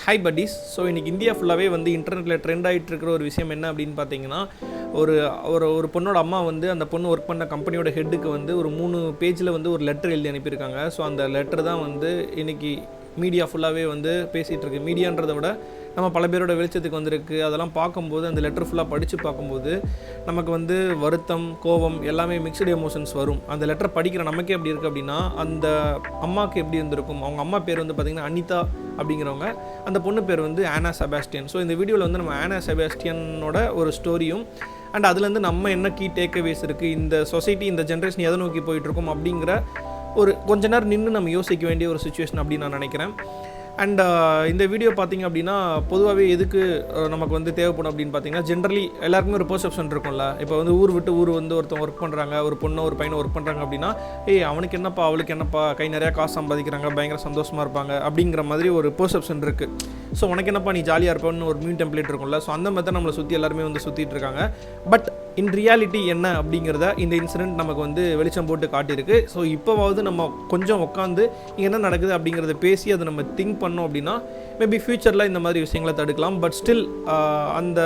Hi buddies. So இன்றைக்கி India ஃபுல்லாகவே வந்து இன்டர்நெட்டில் ட்ரெண்ட் ஆகிட்டு இருக்கிற ஒரு விஷயம் என்ன அப்படின்னு பார்த்தீங்கன்னா, ஒரு ஒரு ஒரு பொண்ணோட அம்மா வந்து அந்த பொண்ணு ஒர்க் பண்ண கம்பெனியோட ஹெட்டுக்கு வந்து ஒரு 3 பேஜில் வந்து ஒரு லெட்டர் எழுதி அனுப்பியிருக்காங்க. ஸோ அந்த லெட்டர் தான் வந்து இன்றைக்கி மீடியா ஃபுல்லாகவே வந்து பேசிகிட்டு இருக்கு. மீடியான்றதை விட நம்ம பல பேரோட வெளிச்சத்துக்கு வந்திருக்கு. அதெல்லாம் பார்க்கும்போது அந்த லெட்டர் ஃபுல்லாக படித்து பார்க்கும்போது நமக்கு வந்து வருத்தம், கோபம் எல்லாமே மிக்சடு எமோஷன்ஸ் வரும். அந்த லெட்டர் படிக்கிற நமக்கே எப்படி இருக்குது அப்படின்னா, அந்த அம்மாவுக்கு எப்படி இருந்திருக்கும். அவங்க அம்மா பேர் வந்து பார்த்திங்கன்னா அனிதா அப்படிங்கிறவங்க, அந்த பொண்ணு பேர் வந்து ஆனா செபாஸ்டியன். ஸோ இந்த வீடியோவில் வந்து நம்ம ஆனா செபாஸ்டியனோட ஒரு ஸ்டோரியும் அண்ட் அதுலேருந்து நம்ம என்ன கீ டேக்அவேஸ் இருக்குது, இந்த சொசைட்டி இந்த ஜென்ரேஷன் எதை நோக்கி போயிட்டுருக்கோம் அப்படிங்கிற ஒரு கொஞ்ச நேரம் நின்று நம்ம யோசிக்க வேண்டிய ஒரு சுச்சுவேஷன் அப்படின்னு நான் நினைக்கிறேன். அண்ட் இந்த வீடியோ பார்த்திங்க அப்படின்னா பொதுவாகவே எதுக்கு நமக்கு வந்து தேவைப்படும் அப்படின்னு பார்த்தீங்கன்னா, ஜென்ரலி எல்லாருக்குமே ஒரு பெர்செப்ஷன் இருக்கும்ல. இப்போ வந்து ஊர் விட்டு ஊர் வந்து ஒருத்தவங்க ஒர்க் பண்ணுறாங்க, ஒரு பொண்ணோ ஒரு பையனை ஒர்க் பண்ணுறாங்க அப்படின்னா, அவனுக்கு என்னப்பா அவளுக்கு என்னப்பா கை நிறையா காசு சம்பாதிக்கிறாங்க, பயங்கர சந்தோஷமாக இருப்பாங்க அப்படிங்கிற மாதிரி ஒரு பெர்செப்ஷன் இருக்குது. ஸோ உனக்கு என்னப்பா நீ ஜாலியாக இருப்பான்னு ஒரு மீன் டெம்ப்ளேட் இருக்கும்ல. ஸோ அந்த மாதிரி தான் நம்மளை சுற்றி எல்லாருமே வந்து சுற்றிட்டு இருக்காங்க. பட் இன் ரியாலிட்டி என்ன அப்படிங்கிறத இந்த இன்சிடென்ட் நமக்கு வந்து வெளிச்சம் போட்டு காட்டியிருக்கு. ஸோ இப்போவாவது நம்ம கொஞ்சம் உட்காந்து இங்கே என்ன நடக்குது அப்படிங்கிறத பேசி அதை நம்ம திங்க் பண்ணோம் அப்படின்னா மேபி ஃப்யூச்சரில் இந்த மாதிரி விஷயங்களை தடுக்கலாம். பட் ஸ்டில் அந்த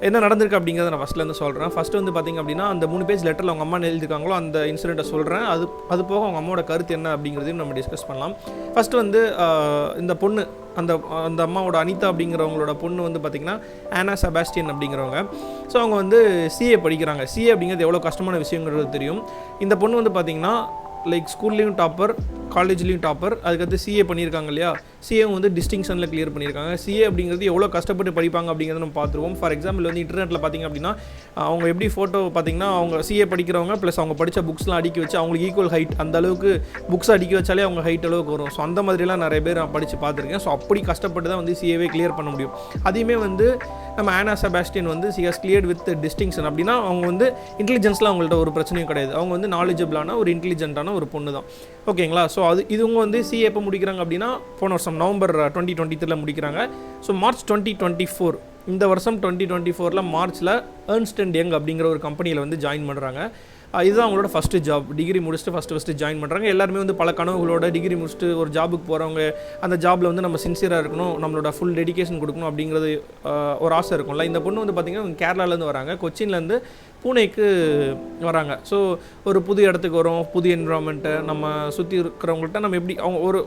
என்ன நடந்திருக்கு அப்படிங்கிறத நான் ஃபஸ்ட்லேருந்து சொல்கிறேன். ஃபஸ்ட்டு வந்து பார்த்திங்க அப்படின்னா, அந்த 3 பேஜ் லெட்டரில் அவங்க அம்மா எழுதியிருக்காங்களோ அந்த இன்சிடெண்ட்டை சொல்கிறேன். அது போக அவங்க அம்மாவோட கருத்து என்ன அப்படிங்கிறதையும் நம்ம டிஸ்கஸ் பண்ணலாம். ஃபஸ்ட்டு வந்து இந்த பொண்ணு அந்த அம்மாவோட அனிதா அப்படிங்கிறவங்களோட பொண்ணு வந்து பார்த்திங்கன்னா ஆனா செபாஸ்டியன் அப்படிங்கிறவங்க. ஸோ அவங்க வந்து சிஏ படிக்கிறாங்க. சிஏ அப்படிங்கிறது எவ்வளோ கஷ்டமான விஷயங்கிறது தெரியும். இந்த பொண்ணு வந்து பார்த்திங்கன்னா லைக் ஸ்கூல்லேயும் டாப்பர், காலேஜ்லேயும் டாப்பர், அதுக்கடுத்து சிஏ பண்ணியிருக்காங்க இல்லையா. சிஏ வந்து டிஸ்டிங்ஷனில் கிளியர் பண்ணியிருக்காங்க. சிஏ அப்படிங்கிறது எவ்வளோ கஷ்டப்பட்டு படிப்பாங்க அப்படிங்கிறத நம்ம பார்த்துருவோம். ஃபார் எக்ஸாம்பிள் வந்து இன்டர்நெட்டில் பார்த்திங்க அப்படின்னா, அவங்க எப்படி ஃபோட்டோ பார்த்திங்கன்னா அவங்க சிஏ படிக்கிறவங்க ப்ளஸ் அவங்க படித்த புக்ஸ்லாம் அடுக்கி வச்சு அவங்களுக்கு ஈக்குவல் ஹைட், அந்த அளவுக்கு புக்ஸ் அடுக்கி வச்சாலே அவங்க ஹைட் அளவுக்கு வரும். ஸோ அந்த மாதிரிலாம் நிறைய பேர் நான் படித்து பார்த்துருக்கேன். ஸோ அப்படி கஷ்டப்பட்டு தான் வந்து சிஏவே கிளியர் பண்ண முடியும். அதையுமே வந்து நம்ம ஆனா செபாஸ்டியன் வந்து C has cleared with distinction. அப்படின்னா அவங்க வந்து இன்டெலிஜென்ஸ்லாம் அவங்கள்ட்ட ஒரு பிரச்சனையும் கிடையாது. அவங்க வந்து நாலேஜபிளான ஒரு இன்டெலிஜென்ட்டான ஒரு பொண்ணு தான். ஓகேங்களா. ஸோ இதுவங்க வந்து சிஏ எப்போ முடிக்கிறாங்க அப்படின்னா, போன வருஷம் நவம்பர் 2023 முடிக்கிறாங்க. ஸோ மார்ச் 2024 இந்த வருஷம் 2024 மார்ச்சில் ஏர்ன்ஸ்ட் அண்ட் யங் அப்படிங்கிற ஒரு கம்பெனியில் வந்து ஜாயின் பண்ணுறாங்க. இதுதான் அவங்களோட ஃபஸ்ட்டு ஜாப். டிகிரி முடிச்சுட்டு ஃபஸ்ட்டு ஜாயின் பண்ணுறாங்க. எல்லாருமே வந்து பல கனவுகளோட டிகிரி முடிச்சுட்டு ஒரு ஜாபுக்கு போகிறவங்க, அந்த ஜாபில் வந்து நம்ம சின்சியராக இருக்கணும், நம்மளோட ஃபுல் டெடிகேஷன் கொடுக்கணும் அப்படிங்கிறது ஒரு ஆசை இருக்கும்ல. இந்த பொண்ணு வந்து பார்த்திங்கன்னா கேரளாலேருந்து வராங்க, கொச்சின்லேருந்து பூனேக்கு வராங்க. ஸோ ஒரு புது இடத்துக்கு வரும், புது என்விரான்மெண்ட்டு, நம்ம சுற்றி இருக்கிறவங்கள்ட்ட நம்ம எப்படி அவங்க ஒரு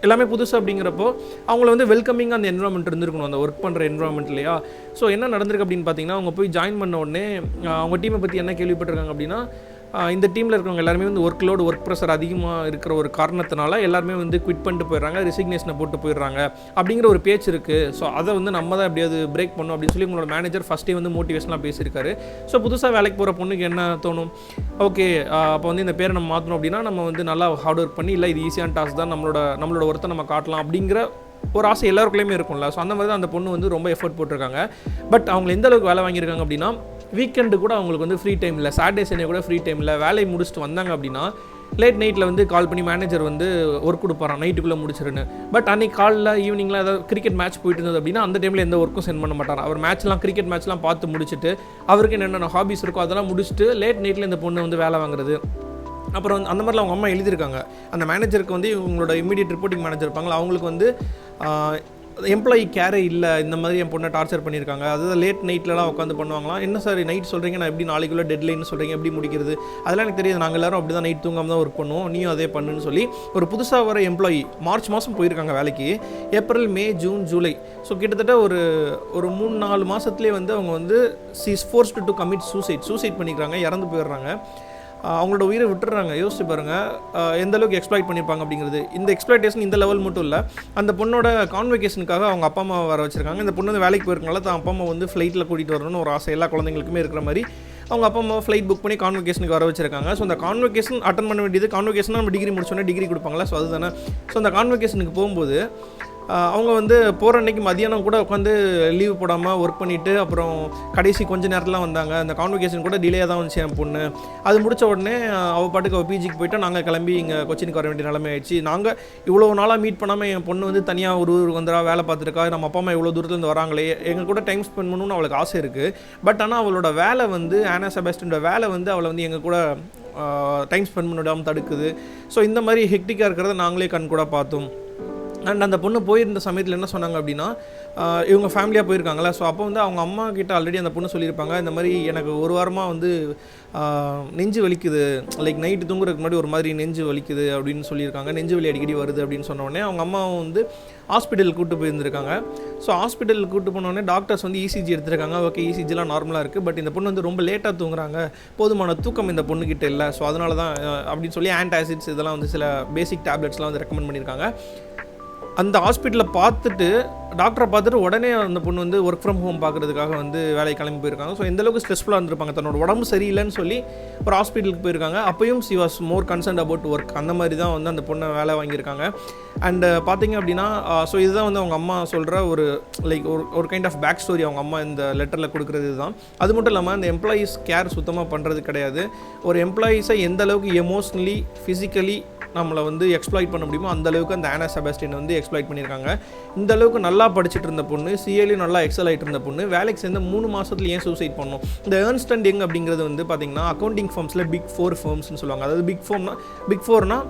எல்லாமே புதுசு அப்படிங்கிறப்போ அவங்கள வந்து வெல்கமிங்காக அந்த என்விரான்மெண்ட் இருந்திருக்கணும், அந்த ஒர்க் பண்ணுற என்விரான்மெண்ட் இல்லையா. ஸோ என்ன நடந்திருக்கு அப்படின்னு பார்த்தீங்கன்னா, அவங்க போய் ஜாயின் பண்ண உடனே அவங்க டீமை பற்றி என்ன கேள்விப்பட்டிருக்காங்க அப்படின்னா, இந்த டீமில் இருக்கிறவங்க எல்லாருமே வந்து ஒர்க் ப்ரெஷர் அதிகமாக இருக்கிற ஒரு காரணத்தினால எல்லாருமே வந்து குவிட் பண்ணிட்டு போயிடுறாங்க, ரிசிக்னேஷனை போட்டு போயிடுறாங்க அப்படிங்கிற ஒரு பேச்சு இருக்குது. ஸோ அதை வந்து நம்ம தான் எப்படியாவது பிரேக் பண்ணணும் அப்படின்னு சொல்லி உங்களோட மேனேஜர் ஃபஸ்ட்டே வந்து மோட்டிவேஷனாக பேசியிருக்காரு. ஸோ புதுசாக வேலைக்கு போகிற பொண்ணுக்கு என்ன தோணும், ஓகே அப்போ வந்து இந்த பேரை நம்ம மாற்றணும் அப்படின்னா நம்ம வந்து நல்லா ஹார்ட் ஒர்க் பண்ணி, இல்லை இது ஈஸியான டாஸ்க் தான், நம்மளோட ஒர்த்தை நம்ம காட்டலாம் அப்படிங்கிற ஒரு ஆசை எல்லாருக்குள்ளேயுமே இருக்கும்ல. ஸோ அந்த மாதிரி தான் அந்த பொண்ணு வந்து ரொம்ப எஃபர்ட் போட்டிருக்காங்க. பட் அவங்க எந்த அளவுக்கு வேலை வாங்கியிருக்காங்க அப்படின்னா, வீக்கெண்டு கூட அவங்களுக்கு வந்து ஃப்ரீ டைம் இல்லை, சாட்டர்டே சண்டே கூட ஃப்ரீ டைம் இல்லை. வேலையை முடிச்சுட்டு வந்தாங்க அப்படின்னா லேட் நைட்டில் வந்து கால் பண்ணி மேனேஜர் வந்து ஒர்க் கொடுப்பாரான், நைட்டுக்குள்ளே முடிச்சிருன்னு. பட் அன்றைக்கி காலில் ஈவினிங்கில் ஏதாவது கிரிக்கெட் மேட்ச் போயிட்டு இருந்தது அப்படின்னா அந்த டைமில் எந்த ஒர்க்கும் சென்ட் பண்ண மாட்டார். அவர் கிரிக்கெட் மேட்ச்லாம் பார்த்து முடிச்சுட்டு அவருக்கு என்னென்ன ஹாபிஸ் இருக்கோ அதெல்லாம் முடிச்சுட்டு லேட் நைட்டில் இந்த பொண்ணு வந்து வேலை வாங்குறது. அப்புறம் அந்த மாதிரிலாம் அவங்க அம்மா எழுதியிருக்காங்க. அந்த மேனேஜருக்கு வந்து இவங்களோட இமீடியட் ரிப்போர்ட்டிங் மேனேஜர் இருப்பாங்களா, அவங்களுக்கு வந்து எம்ப்ளாயி கேரே இல்லை, இந்த மாதிரி என் பொண்ணை டார்ச்சர் பண்ணியிருக்காங்க, அதாவது லேட் நைட்லலாம் உட்காந்து பண்ணுவாங்களாம். என்ன சார் நைட் சொல்கிறீங்க, நான் எப்படி நாளைக்குள்ளே டெட்லைன்னு சொல்கிறீங்க, எப்படி முடிக்கிறது, அதெல்லாம் எனக்கு தெரியாது, நாங்கள் எல்லோரும் அப்படி தான் நைட் தூங்காமல் தான் ஒர்க் பண்ணுவோம், நீயும் அதே பண்ணுன்னு சொல்லி ஒரு புதுசாக வர எம்ப்ளாயி மார்ச் மாதம் போயிருக்காங்க வேலைக்கு. ஏப்ரல், மே, ஜூன், ஜூலை, ஸோ கிட்டத்தட்ட ஒரு 3-4 மாதத்துலேயே வந்து அவங்க வந்து C is forced to commit suicide பண்ணிக்கிறாங்க, இறந்து போயிடுறாங்க, அவங்களோட உயிரை விட்டுறாங்க. யோசிச்சு பாருங்கள் எந்த அளவுக்கு எக்ஸ்ப்ளாய்ட் பண்ணியிருப்பாங்க அப்படிங்கிறது. இந்த எக்ஸ்ப்ளாய்டேஷன் இந்த லெவல் மட்டும் இல்லை, அந்த பொண்ணோட கான்வெகேஷனுக்காக அவங்க அப்பா அம்மா வர வச்சுருக்காங்க. இந்த பொண்ணு வந்து வேலைக்கு போயிருக்கனால தான் அப்பா அம்மா வந்து ஃப்ளைட்டில் கூட்டிகிட்டு வரணும்னு ஒரு ஆசை எல்லா குழந்தைங்களுக்குமே இருக்கிற மாதிரி அவங்க அப்பா அம்மா ஃப்ளைட் புக் பண்ணி கான்வெகேஷனுக்கு வர வச்சிருக்காங்க. ஸோ அந்த கான்வெகேஷன் அட்டன் பண்ண வேண்டியது, கான்வெகேஷன் நம்ம டிகிரி முடிச்சோன்னே டிகிரி கொடுப்பாங்களா, ஸோ அதுதானே. ஸோ அந்த கான்வெகேஷனுக்கு போகும்போது அவங்க வந்து போகிற அன்றைக்கி மதியானம் கூட உட்காந்து லீவ் போடாமல் ஒர்க் பண்ணிவிட்டு அப்புறம் கடைசி கொஞ்சம் நேரத்தில் வந்தாங்க. அந்த கான்வெகேஷன் கூட டிலேயாக தான் வந்துச்சு என் பொண்ணு. அது முடித்த உடனே அவள் பாட்டுக்கு அவள் பிஜிக்கு போய்ட்டு நாங்கள் கிளம்பி இங்கே கொச்சினுக்கு வர வேண்டிய நிலைமை ஆயிடுச்சு. நாங்கள் இவ்வளோ நாளாக மீட் பண்ணாமல் என் பொண்ணு வந்து தனியாக ஒரு ஊருக்கு வந்துடா வேலை பார்த்துருக்கா, நம்ம அப்பா அம்மா இவ்வளோ தூரத்துலேருந்து வராங்களே, எங்கள் கூட டைம் ஸ்பெண்ட் பண்ணணும்னு அவளுக்கு ஆசை இருக்குது. பட் ஆனால் அவளோட வேலை வந்து ஆனா செபாஸ்டியனோட வேலை வந்து அவளை வந்து எங்கள் கூட டைம் ஸ்பெண்ட் பண்ண விடாமல் தடுக்குது. ஸோ இந்த மாதிரி ஹெக்டிக்காக இருக்கிறத நாங்களே கண் கூட பார்த்தோம். அண்ட் அந்த பொண்ணு போயிருந்த சமயத்தில் என்ன சொன்னாங்க அப்படின்னா, இவங்க ஃபேமிலியாக போயிருக்காங்களா, ஸோ அப்போ வந்து அவங்க அம்மா கிட்ட ஆல்ரெடி அந்த பொண்ணு சொல்லியிருப்பாங்க, இந்த மாதிரி எனக்கு ஒரு வாரமாக வந்து நெஞ்சு வலிக்குது, லைக் நைட்டு தூங்குறதுக்கு முன்னாடி ஒரு மாதிரி நெஞ்சு வலிக்குது அப்படின்னு சொல்லியிருக்காங்க, நெஞ்சு வலி அடிக்கடி வருது அப்படின்னு சொன்னோடனே அவங்க அம்மாவும் வந்து ஹாஸ்பிட்டலுக்கு கூப்பிட்டு போயிருந்திருக்காங்க. ஸோ ஹாஸ்பிட்டலுக்கு கூப்பிட்டு போனோடனே டாக்டர்ஸ் வந்து இசிஜி எடுத்துருக்காங்க. ஓகே, இசிஜிலாம் நார்மலாக இருக்குது, பட் இந்த பொண்ணு வந்து ரொம்ப லேட்டாக தூங்குறாங்க, போதுமான தூக்கம் இந்த பொண்ணுக்கிட்ட இல்லை, ஸோ அதனால தான் அப்படின்னு சொல்லி ஆன்டாசிட்ஸ் இதெல்லாம் வந்து சில பேசிக் டேப்லெட்ஸ்லாம் வந்து ரெக்கமெண்ட் பண்ணியிருக்காங்க. அந்த ஹாஸ்பிட்டலில் பார்த்துட்டு டாக்டரை பார்த்துட்டு உடனே அந்த பொண்ணு வந்து ஒர்க் ஃப்ரம் ஹோம் பார்க்குறதுக்காக வந்து வேலைக்கு கிளம்பி போயிருக்காங்க. ஸோ எந்தளவுக்கு ஸ்ட்ரெஸ்ஃபுல்லாக இருந்திருப்பாங்க, தன்னோட உடம்பு சரியில்லைன்னு சொல்லி ஒரு ஹாஸ்பிட்டலுக்கு போயிருக்காங்க. அப்போயும் she was more concerned about work. அந்த மாதிரி தான் வந்து அந்த பொண்ணை வேலை வாங்கியிருக்காங்க. அண்டு பார்த்தீங்க அப்படின்னா, ஸோ இதுதான் வந்து அவங்க அம்மா சொல்கிற ஒரு லைக் ஒரு கைண்ட் ஆஃப் பேக் ஸ்டோரி அவங்க அம்மா இந்த லெட்டரில் கொடுக்குறது தான். அது மட்டும் இல்லாமல் இந்த எம்ப்ளாயீஸ் கேர் சுத்தமாக பண்ணுறது கிடையாது. ஒரு எம்ப்ளாயீஸை எந்த அளவுக்கு எமோஷ்னலி ஃபிசிக்கலி நம்மளை வந்து எக்ஸ்ப்ளாய்ட் பண்ண முடியுமோ அந்த அளவுக்கு அந்த ஆனா செபாஸ்டியன் வந்து எக்ஸ்ப்ளாய்ட் பண்ணியிருக்காங்க. இந்த அளவுக்கு நல்லா படிச்சுட்டு இருந்த பொண்ணு, சிஏலையும் நல்லா எக்ஸல் ஆகிட்டு இருந்த பொண்ணு, வேலைக்கு சேர்ந்து 3 மாதத்துல ஏன் சூசைட் பண்ணணும்? இந்த ஏர்ன்ஸ்ட் அண்ட் யங் அப்படிங்கிறது வந்து பார்த்திங்கன்னா அக்கௌண்டிங் ஃபர்ம்ஸில் பிக் 4 ஃபர்ம்ஸ்னு சொல்லுவாங்க. அதாவது பிக் ஃபோர்னா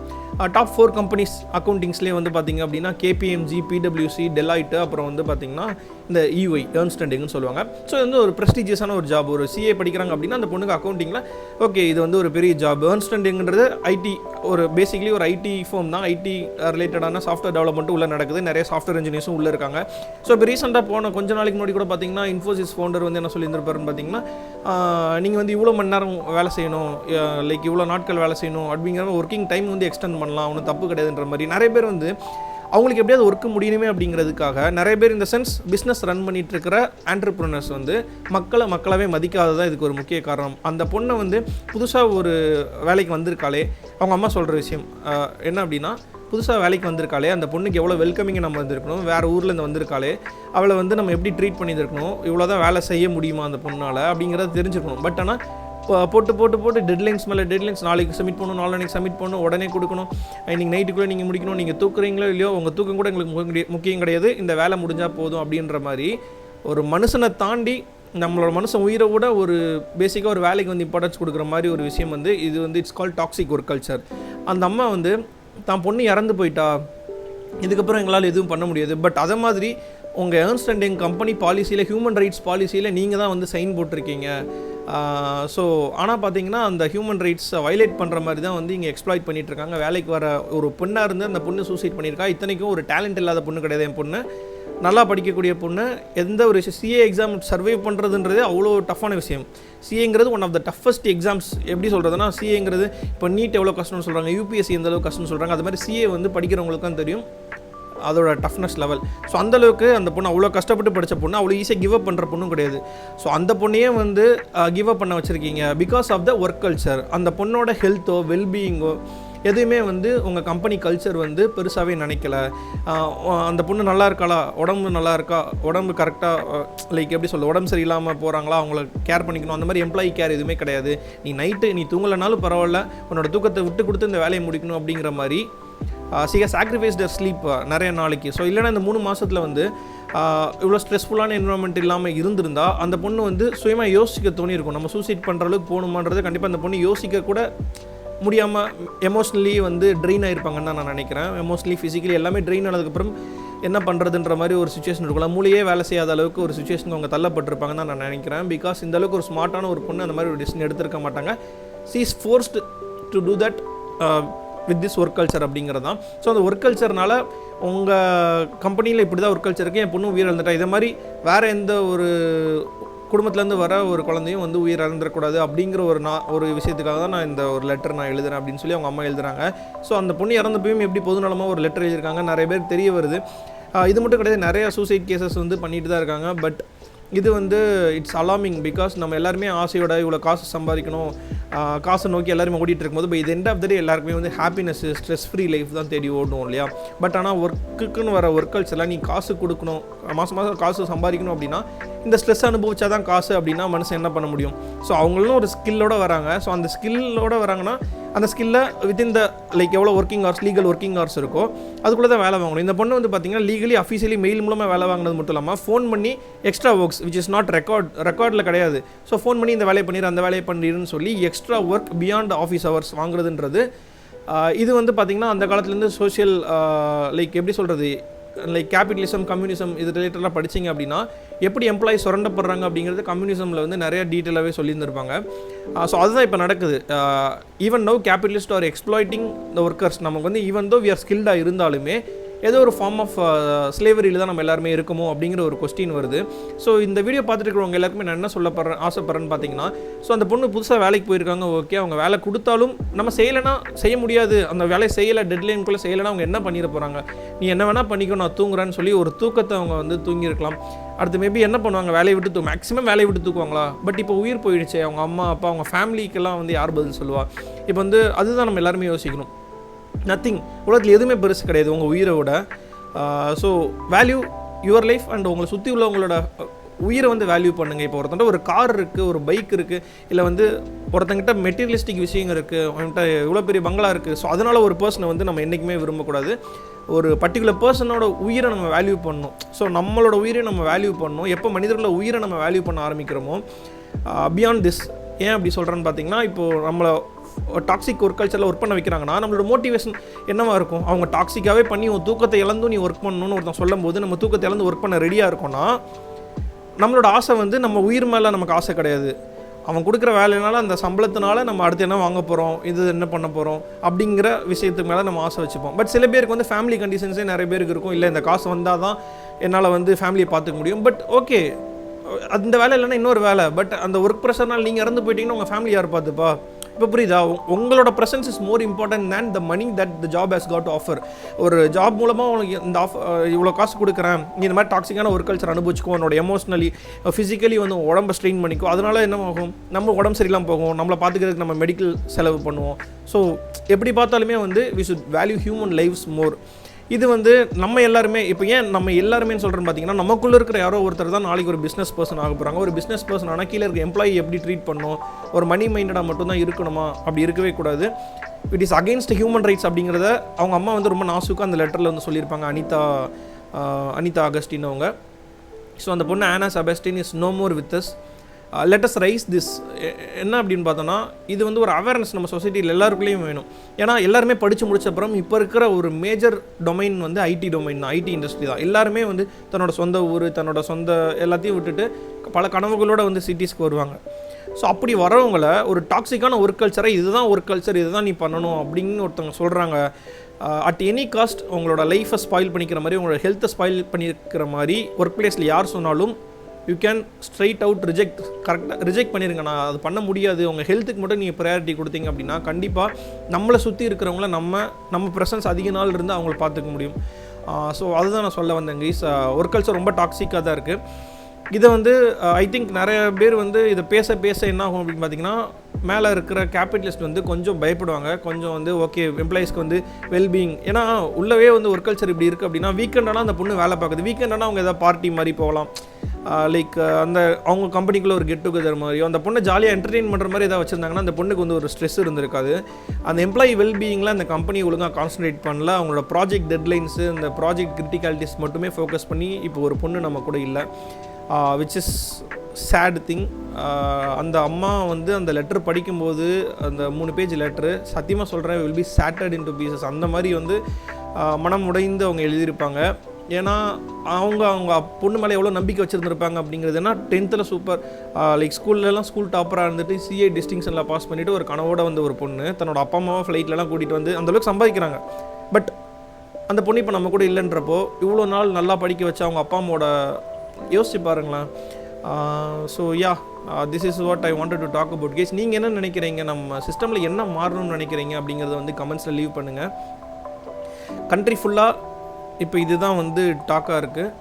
டாப் 4 கம்பெனிஸ் அக்கௌண்டிங்ஸ்லேயே வந்து பார்த்திங்க அப்படின்னா KPMG, PwC, டெலாய்ட்டு, அப்புறம் வந்து பார்த்திங்கன்னா இந்த EY ஏர்ன்ஸ்ட் அண்ட் யங்னு சொல்லுவாங்க. ஸோ இது வந்து ஒரு ப்ரெஸ்டீஜியஸான ஒரு ஜாப். ஒரு CA படிக்கிறாங்க அப்படின்னா அந்த பொண்ணுக்கு அக்கௌண்டிங்கில் ஓகே இது வந்து ஒரு பெரிய ஜாப். ஏர்ன்ஸ்ட் அண்ட் யங்ன்றது ஐடி, ஒரு பேசிக்லி ஒரு ஐடி ஃபார்ம் தான். ஐடி ரிலேட்டடான சாஃப்ட்வேர் டெவலப்மெண்ட்டும் உள்ளே நடக்குது, நிறைய சாஃப்ட்வேர் இன்ஜினியர்ஸும் உள்ளே இருக்காங்க. ஸோ இப்போ ரீசெண்டாக போன கொஞ்ச நாளைக்கு முன்னாடி கூட பார்த்தீங்கன்னா இன்ஃபோசிஸ் ஃபவுண்டர் வந்து என்ன சொல்லியிருந்திருப்பாருன்னு பார்த்தீங்கன்னா, நீங்கள் வந்து இவ்வளோ மணி நேரம் வேலை செய்யணும், லைக் இவ்வளோ நாட்கள் வேலை செய்யணும் அப்படிங்கிற ஒர்க்கிங் டைம் வந்து எக்ஸ்டெண்ட் பண்ணலாம், ஒன்றும் தப்பு கிடையாதுன்ற மாதிரி நிறைய பேர் வந்து அவங்களுக்கு எப்படியாவது ஒர்க்கு முடியணுமே அப்படிங்கிறதுக்காக நிறைய பேர் இந்த சென்ஸ் பிஸ்னஸ் ரன் பண்ணிட்டு இருக்கிற ஆண்டர்ப்ரனர்ஸ் வந்து மக்களாவே மதிக்காததான் இதுக்கு ஒரு முக்கிய காரணம். அந்த பொண்ணை வந்து புதுசாக ஒரு வேலைக்கு வந்திருக்காளே, அவங்க அம்மா சொல்கிற விஷயம் என்ன அப்படின்னா, புதுசாக வேலைக்கு வந்திருக்காளே அந்த பொண்ணுக்கு எவ்வளோ வெல்கமிங்கை நம்ம வந்திருக்கணும், வேறு ஊர்லேருந்து வந்திருக்காளே அவளை வந்து நம்ம எப்படி ட்ரீட் பண்ணியிருக்கணும், இவ்வளோ தான் வேலை செய்ய முடியுமா அந்த பொண்ணால் அப்படிங்கிறத தெரிஞ்சுக்கணும். பட் ஆனால் போட்டு டெட்லைன்ஸ் மேலே டெட்லைன்ஸ், நாளைக்கு சப்மிட் பண்ணணும், நாளைக்கு சப்மிட் பண்ணணும், உடனே கொடுக்கணும், இன்றைக்கி நைட்டுக்குள்ளே நீங்கள் முடிக்கணும், நீங்கள் தூக்குறீங்களோ இல்லையோ உங்கள் தூக்கம் கூட எங்களுக்கு முக்கியம் கிடையாது, இந்த வேலை முடிஞ்சால் போதும் அப்படின்ற மாதிரி ஒரு மனுஷனை தாண்டி நம்மளோட மனுஷன் உயிரை விட ஒரு பேசிக்காக ஒரு வேலைக்கு வந்து இம்பார்ட்டன்ஸ் கொடுக்குற மாதிரி ஒரு விஷயம் வந்து இது வந்து it's call toxic work culture. அந்த அம்மா வந்து தான் பொண்ணு இறந்து போயிட்டா, இதுக்கப்புறம் எங்களால் எதுவும் பண்ண முடியாது, பட் அதை மாதிரி உங்கள் ஏர்ன்ஸ்ட் அண்ட் யங் கம்பெனி பாலிசியில், ஹியூமன் ரைட்ஸ் பாலிசியில் நீங்கள் தான் வந்து சைன் போட்டிருக்கீங்க. ஸோ ஆனால் பார்த்தீங்கன்னா அந்த ஹியூமன் ரைட்ஸை வயலேட் பண்ணுற மாதிரி தான் வந்து இங்கே எக்ஸ்ப்ளாய்ட் பண்ணிகிட்ருக்காங்க. வேலைக்கு வர ஒரு பொண்ணாக இருந்து அந்த பொண்ணு சூசைட் பண்ணியிருக்கா. இத்தனைக்கும் ஒரு டேலண்ட் இல்லாத பொண்ணு கிடையாது என் பொண்ணு, நல்லா படிக்கக்கூடிய பொண்ணு. எந்த ஒரு சிஏ எக்ஸாம் சர்வை பண்ணுறதுன்றது அவ்வளோ டஃப்பான விஷயம். சிஏங்கிறது one of the toughest exams. எப்படி சொல்கிறதுனா, சிஏங்கிறது இப்போ நீட் எவ்வளோ கஷ்டம்னு சொல்கிறாங்க, யூபிஎஸ்சி எந்த அளவுக்கு கஷ்டம்னு சொல்கிறாங்க, அது மாதிரி சிஏ வந்து படிக்கிறவங்களுக்கு தான் தெரியும் அதோட டஃப்னஸ் லெவல். ஸோ அந்தளவுக்கு அந்த பொண்ணு அவ்வளோ கஷ்டப்பட்டு படித்த பொண்ணு, அவ்வளோ ஈஸியாக கிவ் அப் பண்ணுற பொண்ணும் கிடையாது. ஸோ அந்த பொண்ணையே வந்து கிவ் அப் பண்ண வச்சுருக்கீங்க because of the work culture. அந்த பொண்ணோட ஹெல்த்தோ வெல்பீயிங்கோ எதுவுமே வந்து உங்கள் கம்பெனி கல்ச்சர் வந்து பெருசாகவே நினைக்கல. அந்த பொண்ணு நல்லா இருக்காளா, உடம்பு நல்லா இருக்கா, உடம்பு கரெக்டாக லைக் எப்படி சொல்ல, உடம்பு சரியில்லாமல் போகிறாங்களா, அவங்கள கேர் பண்ணிக்கணும், அந்த மாதிரி எம்ப்ளாயி கேர் எதுவுமே கிடையாது. நீ தூங்கலைனாலும் பரவாயில்ல, உன்னோட தூக்கத்தை விட்டு கொடுத்து இந்த வேலையை முடிக்கணும் அப்படிங்கிற மாதிரி சாக்ரிஃபைஸ் தர் ஸ்லீப் நிறைய நாளைக்கு. ஸோ இல்லைனா இந்த 3 மாதத்தில் வந்து இவ்வளோ ஸ்ட்ரெஸ்ஃபுல்லான என்வரான்மெண்ட் இல்லாமல் இருந்திருந்தா அந்த பொண்ணு வந்து சுயமாக யோசிக்க தோணியிருக்கும், நம்ம சூசைட் பண்ணுற அளவுக்கு போகணுமான்றது கண்டிப்பாக அந்த பொண்ணு யோசிக்க கூட முடியாமல் எமோஷ்னலி வந்து ட்ரெயின் ஆகிருப்பாங்கன்னு தான் நான் நினைக்கிறேன். எமோஷ்னலி ஃபிசிக்கலி எல்லாமே ட்ரெயின் ஆனதுக்கப்புறம் என்ன பண்ணுறதுன்ற மாதிரி ஒரு சுச்சுவேஷன் இருக்கலாம். மூளையே வேலை செய்யாத அளவுக்கு ஒரு சுச்சுவேஷனுக்கு அவங்க தள்ளப்பட்டிருப்பாங்கன்னு தான் நான் நினைக்கிறேன். பிகாஸ் இந்த அளவுக்கு ஒரு ஸ்மார்ட்டான ஒரு பொண்ணு அந்த மாதிரி ஒரு டிசிஷன் எடுத்திருக்க மாட்டாங்க. She is forced to do that with this work culture அப்படிங்கிறது தான். ஸோ அந்த ஒர்க் கல்ச்சர்னால உங்கள் கம்பெனியில் இப்படி தான் ஒர்க் கல்ச்சர் இருக்குது, என் பொண்ணு உயிர் இழந்துட்டா, இதை மாதிரி வேறு எந்த ஒரு குடும்பத்துலேருந்து வர ஒரு குழந்தையும் வந்து உயிர் இழந்துடக்கூடாது அப்படிங்கிற ஒரு விஷயத்துக்காக தான் நான் இந்த ஒரு லெட்டர் நான் எழுதுறேன் அப்படின்னு சொல்லி அவங்க அம்மா எழுதுறாங்க. ஸோ அந்த பொண்ணு இறந்தப்பையும் எப்படி பொதுநலமாக ஒரு லெட்டர் எழுதியிருக்காங்க நிறைய பேர் தெரிய வருது. இது மட்டும் கிடையாது, நிறைய சூசைட் கேசஸ் வந்து பண்ணிட்டு தான் இருக்காங்க. பட் இது வந்து இட்ஸ் அலார்மிங் பிகாஸ் நம்ம எல்லாருமே ஆசையோட இவ்வளோ காசு சம்பாதிக்கணும், காசை நோக்கி எல்லாருமே ஓடிட்டு இருக்கும்போது பை இது எண்ட் ஆஃப் த டே எல்லாருக்குமே வந்து ஹாப்பினஸ், ஸ்ட்ரெஸ் ஃப்ரீ லைஃப் தான் தேடி ஓடணும் இல்லையா. பட் ஆனால் ஒர்க்குன்னு வர ஒர்க் கல்ச்சர்லாம் நீ காசு கொடுக்கணும், மாதம் காசு சம்பாதிக்கணும் அப்படின்னா இந்த ஸ்ட்ரெஸ் அனுபவிச்சா தான் காசு அப்படின்னா மனுஷன் என்ன பண்ண முடியும். ஸோ அவங்களும் ஒரு ஸ்கில்லோடு வராங்க. ஸோ அந்த ஸ்கில்லோடு வராங்கன்னா அந்த ஸ்கில்லை வித்தின் த லைக் எவ்வளோ working hours, legal working hours இருக்கோ அதுக்குள்ளே தான் வேலை வாங்கணும். இந்த பொண்ணு வந்து பார்த்திங்கன்னா லீகலி அஃபீஷியலி மெயில் மூலமாக வேலை வாங்கினது மட்டும் இல்லாமல் ஃபோன் பண்ணி extra works which is not ரெக்கார்டில் கிடையாது. ஸோ ஃபோன் பண்ணி இந்த வேலையை பண்ணிடு அந்த வேலையை பண்ணிடுன்னு சொல்லி extra work beyond office hours வாங்குறதுன்றது இது வந்து பார்த்திங்கன்னா அந்த காலத்துலேருந்து சோஷியல் லைக் எப்படி சொல்கிறது, லைக் கேபிட்டலிசம், கம்யூனிசம் இது ரிலேட்டடாக படிச்சிங்க அப்படின்னா எப்படி எம்ப்ளாயிஸ் சுரண்டப்படுறாங்க அப்படிங்கிறது கம்யூனிசமில் வந்து நிறைய டீட்டெயிலாகவே சொல்லியிருந்திருப்பாங்க. ஸோ அதுதான் இப்போ நடக்குது. Even no capitalist are exploiting the workers. நமக்கு வந்து ஈவன் தோ வி ஆர் ஸ்கில்டாக இருந்தாலுமே ஏதோ ஒரு ஃபார்ம் ஆஃப் ஸ்லேவரியில் தான் நம்ம எல்லாருமே இருக்குமோ அப்படிங்கிற ஒரு கொஸ்டின் வருது. ஸோ இந்த வீடியோ பார்த்துட்டு இருக்கிறவங்க எல்லாருக்குமே நான் என்ன ஆசைப்படுறேன்னு பார்த்தீங்கன்னா, ஸோ அந்த பொண்ணு புதுசாக வேலைக்கு போயிருக்காங்க, ஓகே, அவங்க வேலை கொடுத்தாலும் நம்ம செய்யலைன்னா செய்ய முடியாது, அந்த வேலையை செய்யலை, டெட்லைனுக்குள்ளே செய்யலைன்னா அவங்க என்ன பண்ணிட போகிறாங்க, நீ என்ன வேணால் பண்ணிக்கோ, நான் தூங்குறேன்னு சொல்லி ஒரு தூக்கத்தை அவங்க வந்து தூங்கியிருக்கலாம். அடுத்து மேபி என்ன பண்ணுவாங்க, வேலையை விட்டு மேக்ஸிமம் வேலையை விட்டு தூக்குவாங்களா? பட் இப்போ உயிர் போயிடுச்சு, அவங்க அம்மா அப்பா அவங்க ஃபேமிலிக்கெல்லாம் வந்து யார் பதில் சொல்லுவா? இப்போ வந்து அதுதான் நம்ம எல்லாருமே யோசிக்கணும். நத்திங், உலகத்தில் எதுவுமே பெருசு கிடையாது உங்கள் உயிரை விட. So value your life and உங்களை சுற்றி உள்ளவங்களோட உயிரை வந்து வேல்யூ பண்ணுங்கள். இப்போ ஒருத்தன்ட்ட ஒரு கார் இருக்குது, ஒரு பைக் இருக்குது, இல்லை வந்து ஒருத்தங்கிட்ட மெட்டீரியலிஸ்டிக் விஷயங்கள் இருக்குது, அவன்கிட்ட இவ்வளோ பெரிய பங்களா இருக்குது. ஸோ அதனால் ஒரு பர்சனை வந்து நம்ம என்றைக்குமே விரும்பக்கூடாது. ஒரு பர்டிகுலர் பர்சனோட உயிரை நம்ம வேல்யூ பண்ணணும். ஸோ நம்மளோட உயிரை நம்ம வேல்யூ பண்ணணும். எப்போ மனிதர்களோட உயிரை நம்ம வேல்யூ பண்ண ஆரம்பிக்கிறோமோ பியாண்ட் திஸ். ஏன் அப்படி சொல்கிறேன்னு பார்த்தீங்கன்னா, இப்போது நம்மளை டாக்ஸிக் ஒர்க் கல்ச்சரில் ஒர்க் பண்ண வைக்கிறாங்கன்னா நம்மளோட மோட்டிவேஷன் என்னவாக இருக்கும்? அவங்க டாக்ஸிக்காகவே பண்ணி உன் தூக்கத்தை இழந்தும் நீ ஒர்க் பண்ணணும்னு ஒருத்தன் சொல்லும் போது நம்ம தூக்கத்தை இழந்து ஒர்க் பண்ண ரெடியாக இருக்கோம்னா நம்மளோட ஆசை வந்து நம்ம உயிர் மேலே நமக்கு ஆசை கிடையாது. அவன் கொடுக்குற வேலையினால அந்த சம்பளத்தினால நம்ம அடுத்து என்ன வாங்க போகிறோம், இது என்ன பண்ண போகிறோம் அப்படிங்கிற விஷயத்துக்கு மேலே நம்ம ஆசை வச்சுப்போம். பட் சில பேருக்கு வந்து ஃபேமிலி கண்டிஷன்ஸே நிறைய பேருக்கு இருக்கும். இல்லை இந்த காசு வந்தால் தான் என்னால் வந்து ஃபேமிலியை பார்த்துக்க முடியும். பட் ஓகே, அந்த வேலை இல்லைன்னா இன்னொரு வேலை. பட் அந்த ஒர்க் ப்ரெஷர்னால் நீங்கள் இறந்து போயிட்டீங்கன்னா உங்கள் ஃபேமிலி யார் பார்த்துப்பா? இப்போ புரியுதா? உங்களோட presence is more important than the money that the job has got to offer. ஒரு ஜாப் மூலமாக உனக்கு இந்த இவ்வளோ காசு கொடுக்குறேன், நீ இந்த மாதிரி டாக்ஸிக்கான ஒர்க் கல்ச்சர் அனுபவிச்சுக்கோ, உன்னோட எமோஷ்னலி ஃபிசிக்கலி வந்து உடம்பை ஸ்ட்ரெயின் பண்ணிக்கோ. அதனால் என்ன ஆகும், நம்ம உடம்பு சரியில்லாமல் போகும், நம்மளை பார்த்துக்கிறதுக்கு நம்ம மெடிக்கல் செலவு பண்ணுவோம். ஸோ எப்படி பார்த்தாலுமே வந்து we should value human lives more. இது வந்து நம்ம எல்லாருமே, இப்போ ஏன் நம்ம எல்லாருமே சொல்கிறேன்னு பார்த்தீங்கன்னா, நமக்குள்ளே இருக்கிற யாரோ ஒருத்தர் தான் நாளைக்கு ஒரு பிஸ்னஸ் பர்சன் ஆக போகிறாங்க. ஒரு பிஸ்னஸ் பர்சன் ஆனால் கீழே இருக்க எம்ப்ளாயி எப்படி ட்ரீட் பண்ணணும், ஒரு மணி மைண்டடாக மட்டும்தான் இருக்கணுமா? அப்படி இருக்கவே கூடாது. It is against human rights அப்படிங்கிறத அவங்க அம்மா வந்து ரொம்ப நாசுக்காக அந்த லெட்டரில் வந்து சொல்லியிருப்பாங்க. அனிதா அகஸ்டின் அவங்க. ஸோ அந்த பொண்ணு ஆனா Sebastian is no more with us. Let us raise this. என்ன அப்படின்னு பார்த்தோன்னா, இது வந்து ஒரு அவேர்னஸ் நம்ம சொசைட்டியில் எல்லாருக்குள்ளேயும் வேணும். ஏன்னா எல்லாருமே படித்து முடிச்சப்பறம் இப்போ இருக்கிற ஒரு மேஜர் டொமைன் வந்து ஐடி டொமைன் தான், ஐடி இண்டஸ்ட்ரி தான். எல்லாருமே வந்து தன்னோட சொந்த ஊர், தன்னோட சொந்த எல்லாத்தையும் விட்டுட்டு பல கனவுகளோடு வந்து சிட்டிஸ்க்கு வருவாங்க. ஸோ அப்படி வரவங்களை ஒரு டாக்ஸிக்கான ஒர்க் கல்ச்சரை, இதுதான் ஒர்க் கல்ச்சர், இதுதான் நீ பண்ணணும் அப்படின்னு ஒருத்தவங்க சொல்கிறாங்க. அட் எனி காஸ்ட் உங்களோட லைஃப்பை ஸ்பாயில் பண்ணிக்கிற மாதிரி, உங்களோட ஹெல்த்தை ஸ்பாயில் பண்ணியிருக்கிற மாதிரி ஒர்க் பிளேஸில் யார் சொன்னாலும் யூ கேன் ஸ்ட்ரைட் அவுட் கரெக்டாக ரிஜெக்ட் பண்ணிடுங்க. நான் அது பண்ண முடியாது, உங்கள் ஹெல்த்துக்கு மட்டும் நீங்கள் ப்ரையாரிட்டி கொடுத்தீங்க அப்படின்னா கண்டிப்பாக நம்மளை சுற்றி இருக்கிறவங்கள நம்ம ப்ரெசன்ஸ் அதிக நாள் இருந்து அவங்கள பார்த்துக்க முடியும். ஸோ அதுதான் நான் சொல்ல வந்தேன் கைஸ். ஒர்க் கல்ச்சர் ரொம்ப டாக்ஸிக்காக தான் இருக்குது. இதை வந்து ஐ திங்க் நிறைய பேர் வந்து இதை பேச என்ன ஆகும் அப்படின்னு பார்த்தீங்கன்னா, மேலே இருக்கிற கேபிட்டலிஸ்ட் வந்து கொஞ்சம் பயப்படுவாங்க. கொஞ்சம் வந்து ஓகே எம்ப்ளாயிஸ்க்கு வந்து வெல்பீயிங், ஏன்னா உள்ளவே வந்து ஒர்க் கல்ச்சர் இப்படி இருக்குது அப்படின்னா வீக்கெண்டானா அந்த பொண்ணு வேலை பார்க்குது, வீக்கெண்டானா அவங்க எதாவது பார்ட்டி மாதிரி போகலாம், லைக் அந்த அவங்க கம்பெனிக்குள்ளே ஒரு கெட் டுகெதர் மாதிரியோ, அந்த பொண்ணை ஜாலியாக என்டர்டெயின் பண்ணுற மாதிரி ஏதாவது வச்சுருந்தாங்கன்னா அந்த பொண்ணுக்கு வந்து ஒரு ஸ்ட்ரெஸ் இருந்திருக்காது. அந்த எம்ப்ளாயி வெல்பீயிங்கில் அந்த கம்பெனி ஒழுங்காக கான்சன்ட்ரேட் பண்ணல. அவங்களோட ப்ராஜெக்ட் டெட்லைன்ஸு, அந்த ப்ராஜெக்ட் கிரிட்டிகாலிட்டிஸ் மட்டுமே ஃபோக்கஸ் பண்ணி இப்போ ஒரு பொண்ணு நம்ம கூட இல்லை, விச் இஸ் சேட் திங். அந்த அம்மா வந்து அந்த லெட்டர் படிக்கும்போது, அந்த 3 பேஜ் லெட்ரு சத்தியமாக சொல்கிறேன், will be chartered into pieces. அந்த மாதிரி வந்து மனம் உடைந்து அவங்க எழுதியிருப்பாங்க. ஏன்னா அவங்க பொண்ணு மேலே எவ்வளோ நம்பிக்கை வச்சுருந்துருப்பாங்க அப்படிங்கிறதுனா, 10th சூப்பர் லைக் ஸ்கூல் டாப்பராக இருந்துட்டு சிஏ டிஸ்டிங்ஷனில் பாஸ் பண்ணிவிட்டு ஒரு கனவோட வந்து ஒரு பொண்ணு தன்னோட அப்பா அம்மாவை ஃப்ளைட்லலாம் கூட்டிகிட்டு வந்து அந்தளவுக்கு சம்பாதிக்கிறாங்க. பட் அந்த பொண்ணு இப்போ நம்ம கூட இல்லைன்றப்போ, இவ்வளோ நாள் நல்லா படிக்க வச்ச அவங்க அப்பா அம்மாவோட யோசிச்சு பாருங்களேன். So yeah, this is what I wanted to talk about case. நீங்கள் என்ன நினைக்கிறீங்க, நம்ம சிஸ்டமில் என்ன மாறணும்னு நினைக்கிறீங்க அப்படிங்கிறத வந்து கமெண்ட்ஸில் லீவ் பண்ணுங்கள். கண்ட்ரி ஃபுல்லாக இப்போ இதுதான் வந்து டாக்காக இருக்குது.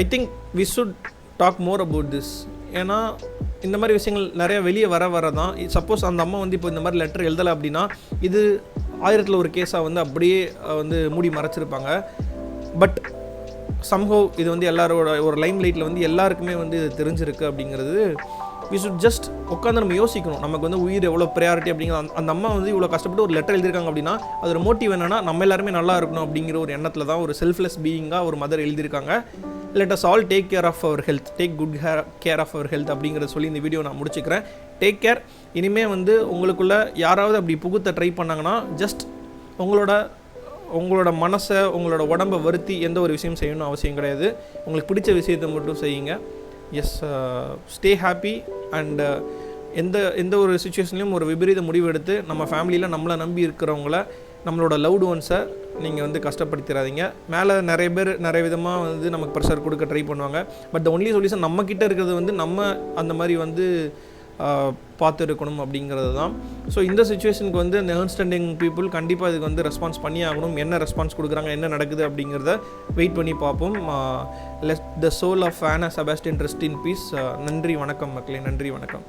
I think we should talk more about this. ஏன்னா இந்த மாதிரி விஷயங்கள் நிறையா வெளியே வர தான். சப்போஸ் அந்த அம்மா வந்து இப்போ இந்த மாதிரி லெட்டர் எழுதலை அப்படின்னா இது 1000ல் ஒரு கேஸாக வந்து அப்படியே வந்து மூடி மறைச்சிருப்பாங்க. பட் சம்ஹவ் இது வந்து எல்லாரோட ஒரு லைம் லைட்டில் வந்து எல்லாருக்குமே வந்து இது தெரிஞ்சிருக்கு அப்படிங்கிறது. வி ஷுட் ஜஸ்ட் உட்காந்து நம்ம யோசிக்கணும், நமக்கு வந்து உயிர் எவ்வளோ ப்ரையாரிட்டி அப்படிங்கிற. அந்த அம்மா வந்து இவ்வளோ கஷ்டப்பட்டு ஒரு லெட்டர் எழுதியிருக்காங்க அப்படின்னா அதோட மோட்டிவ் என்னென்னா நம்ம எல்லாருமே நல்லா இருக்கணும் அப்படிங்கிற ஒரு எண்ணத்தில் தான், ஒரு செல்ஃப்லெஸ் பீயிங்காக ஒரு மதர் எழுதியிருக்காங்க. Let us all take care of our health, take good care of our health அப்படிங்கிறத சொல்லி இந்த வீடியோ நான் முடிச்சுக்கிறேன். Take care. இனிமேல் வந்து உங்களுக்குள்ளே யாராவது அப்படி புகுத்த ட்ரை பண்ணாங்கன்னா ஜஸ்ட் உங்களோட மனசை உங்களோட உடம்பை வருத்தி எந்த ஒரு விஷயம் செய்யணும்னு அவசியம் கிடையாது. உங்களுக்கு பிடிச்ச விஷயத்தை மட்டும் செய்யுங்க. S, stay happy. அண்ட் எந்த ஒரு சுச்சுவேஷன்லையும் ஒரு விபரீத முடிவு எடுத்து நம்ம ஃபேமிலியில் நம்மளை நம்பி இருக்கிறவங்கள, நம்மளோட லவ்டு ஒன்ஸை நீங்கள் வந்து கஷ்டப்படுத்திடாதீங்க. மேலே நிறைய பேர் நிறைய விதமாக வந்து நமக்கு ப்ரெஷர் கொடுக்க ட்ரை பண்ணுவாங்க. பட் த ஒன்லி சொல்யூஷன் நம்மக்கிட்ட இருக்கிறது வந்து நம்ம அந்த மாதிரி வந்து பார்த்து இருக்கணும் அப்படிங்கிறது தான். ஸோ இந்த சுச்சுவேஷனுக்கு வந்து அந்த அண்டர்ஸ்டாண்டிங் பீப்புள் கண்டிப்பாக இதுக்கு வந்து ரெஸ்பான்ஸ் பண்ணி ஆகணும். என்ன ரெஸ்பான்ஸ் கொடுக்குறாங்க, என்ன நடக்குது அப்படிங்கிறத வெயிட் பண்ணி பார்ப்போம். லெட் த சோல் ஆஃப் ஆனா செபாஸ்டியன் ரெஸ்ட் இன் பீஸ். நன்றி, வணக்கம் மக்களே. நன்றி, வணக்கம்.